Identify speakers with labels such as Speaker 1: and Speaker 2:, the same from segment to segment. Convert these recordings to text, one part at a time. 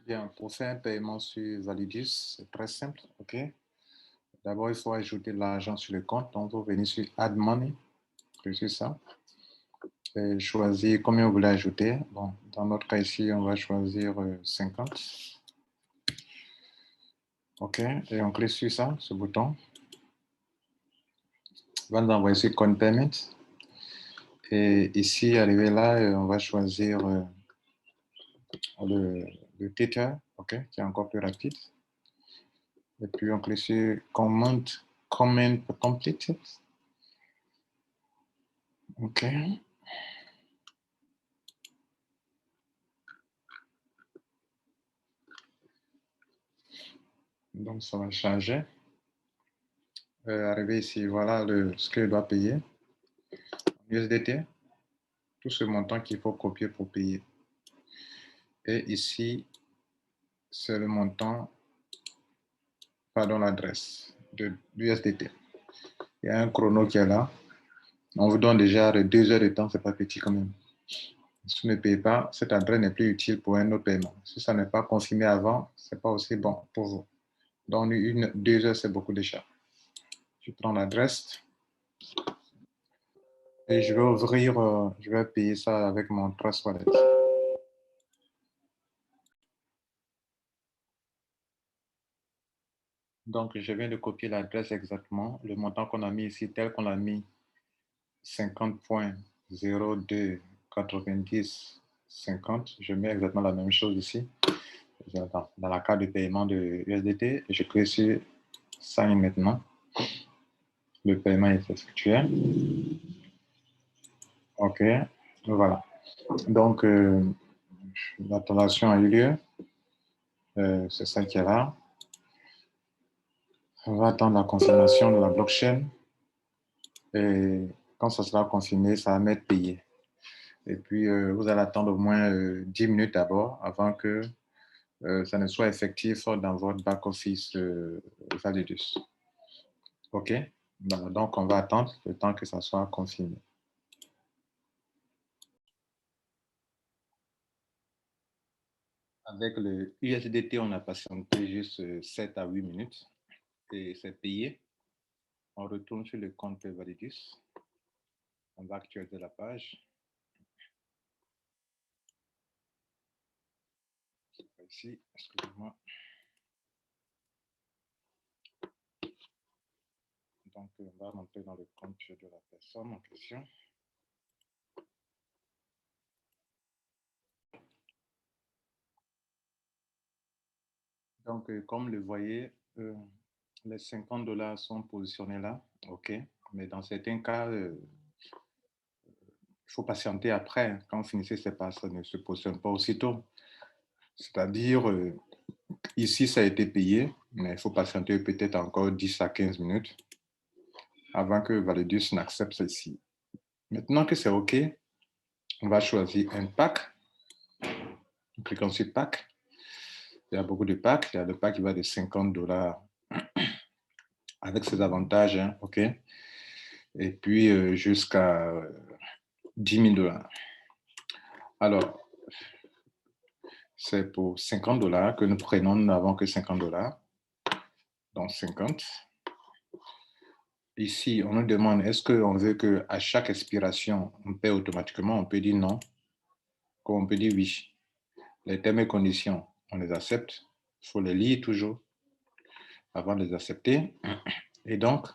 Speaker 1: Bien, pour faire un paiement sur Validus, c'est très simple, ok? D'abord, il faut ajouter l'argent sur le compte. Donc, vous venez sur Add Money, c'est ça. Et choisir combien vous voulez ajouter. Bon, dans notre cas ici, on va choisir 50. Ok, et on clique sur ça, ce bouton. On va nous envoyer sur Coin Payment. Et ici, arrivé là, on va choisir le Tether, ok, qui est encore plus rapide. Et puis, on clique sur Comment Completed. Ok. Donc, ça va changer. Arrivé ici, voilà ce qu'il doit payer. USDT, tout ce montant qu'il faut copier pour payer. Et ici, c'est le montant, pardon, l'adresse de l'USDT. Il y a un chrono qui est là. On vous donne déjà 2 heures de temps, c'est pas petit quand même. Si vous ne payez pas, cette adresse n'est plus utile pour un autre paiement. Si ça n'est pas confirmé avant, c'est pas aussi bon pour vous. Donc, 2 heures, c'est beaucoup déjà. Je prends l'adresse et je vais ouvrir, je vais payer ça avec mon Trust Wallet. Donc, je viens de copier l'adresse exactement, le montant qu'on a mis ici, tel qu'on l'a mis, 50.029050. Je mets exactement la même chose ici, dans la carte de paiement de USDT. Je clique sur Sign maintenant. Le paiement est effectué. OK, voilà. Donc, la transaction a eu lieu. C'est ça qui est là. On va attendre la confirmation de la blockchain. Et quand ça sera confirmé, ça va mettre payé. Et puis, vous allez attendre au moins 10 minutes d'abord avant que ça ne soit effectif dans votre back-office Validus. OK? Donc, on va attendre le temps que ça soit confirmé. Avec le USDT, on a patienté juste 7 à 8 minutes et c'est payé. On retourne sur le compte Validus. On va actualiser la page. Ici, excusez-moi. Donc, on va rentrer dans le compte de la personne en question. Donc, comme le voyez, les 50 dollars sont positionnés là, OK. Mais dans certains cas, il faut patienter après. Quand vous finissez, ça ne se positionne pas aussitôt. C'est-à-dire, ici, ça a été payé, mais il faut patienter peut-être encore 10 à 15 minutes avant que Validus n'accepte ceci. Maintenant que c'est OK, on va choisir un pack. Cliquons sur pack. Il y a beaucoup de packs. Il y a le pack qui va de 50 dollars avec ses avantages, hein, OK. Et puis jusqu'à 10 000 dollars. Alors, c'est pour 50 dollars que nous prenons, nous n'avons que 50 dollars. Donc 50. Ici, on nous demande, est-ce qu'on veut qu'à chaque expiration, on paie automatiquement? On peut dire non, comme on peut dire oui. Les termes et conditions, on les accepte. Il faut les lire toujours avant de les accepter. Et donc,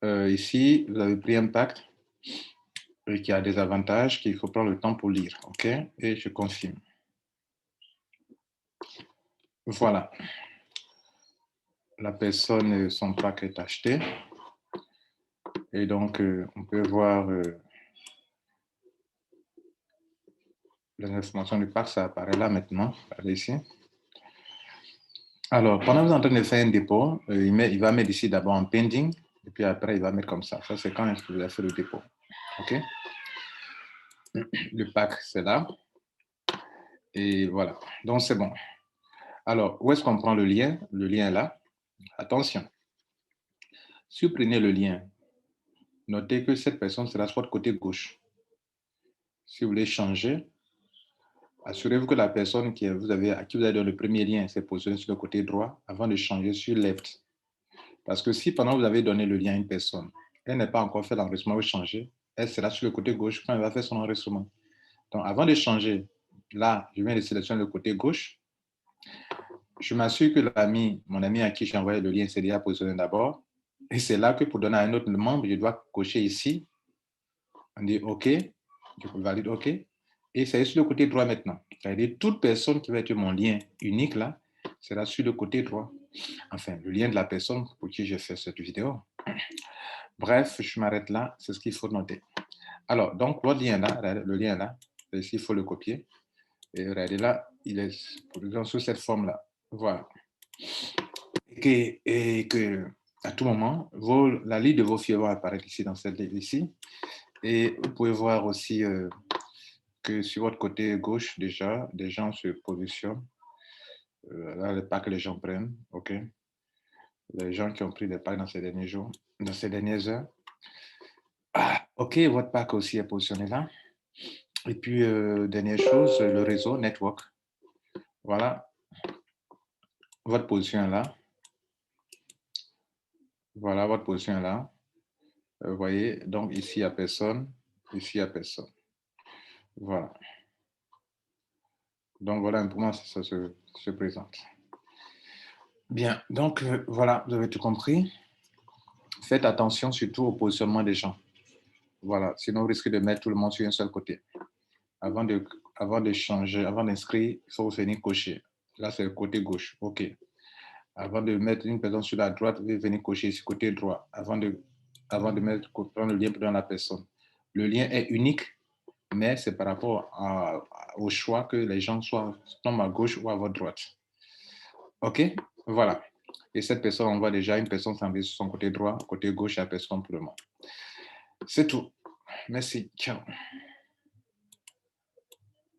Speaker 1: ici, vous avez pris un pacte qui a des avantages qu'il faut prendre le temps pour lire. OK? Et je confirme. Voilà. La personne, son pack est acheté. Et donc, on peut voir les informations du pack, ça apparaît là maintenant. Regardez ici. Alors, pendant que vous êtes en train de faire un dépôt, il va mettre ici d'abord en pending, et puis après, il va mettre comme ça. Ça, c'est quand vous avez fait le dépôt. OK? Le pack, c'est là. Et voilà. Donc, c'est bon. Alors, où est-ce qu'on prend le lien? Le lien est là. Attention. Si vous prenez le lien, notez que cette personne sera sur votre côté gauche. Si vous voulez changer, Assurez-vous que la personne à qui vous avez donné le premier lien s'est positionnée sur le côté droit avant de changer sur left. Parce que si pendant que vous avez donné le lien à une personne, elle n'a pas encore fait l'enregistrement ou changé, elle sera sur le côté gauche quand elle va faire son enregistrement. Donc, avant de changer, là, je viens de sélectionner le côté gauche. Je m'assure que mon ami à qui j'ai envoyé le lien s'est déjà positionné d'abord. Et c'est là que pour donner à un autre membre, je dois cocher ici. On dit OK, je valide OK. Et c'est sur le côté droit maintenant. C'est-à-dire toute personne qui va être mon lien unique là, sera sur le côté droit. Enfin, le lien de la personne pour qui j'ai fait cette vidéo. Bref, je m'arrête là, c'est ce qu'il faut noter. Alors, donc, l'autre lien là, le lien là, ici, il faut le copier. Et regardez là, il est sous cette forme-là. Voilà. Et que à tout moment, la liste de vos fichiers va apparaître ici dans cette liste ici. Et vous pouvez voir aussi que sur votre côté gauche, déjà, des gens se positionnent. Là, les packs que les gens prennent, OK. Les gens qui ont pris des packs dans ces derniers jours, dans ces dernières heures. Ah, OK, votre pack aussi est positionné là. Et puis, dernière chose, le réseau, network. Voilà. Votre position est là. Voilà, votre position est là. Vous voyez, donc ici, il n'y a personne. Ici, il n'y a personne. Voilà. Donc, voilà pour moi, ça se présente. Bien, donc voilà, vous avez tout compris. Faites attention surtout au positionnement des gens. Voilà, sinon vous risquez de mettre tout le monde sur un seul côté. Avant de changer, avant d'inscrire, il faut venir cocher. Là, c'est le côté gauche. OK. Avant de mettre une personne sur la droite, vous venir cocher sur le côté droit. Avant de prendre le lien pour donner la personne. Le lien est unique, mais c'est par rapport au choix que les gens tombent à gauche ou à votre droite. OK? Voilà. Et cette personne, on voit déjà une personne s'enlever sur son côté droit, côté gauche, il n'y a personne pour le moment. C'est tout. Merci. Ciao.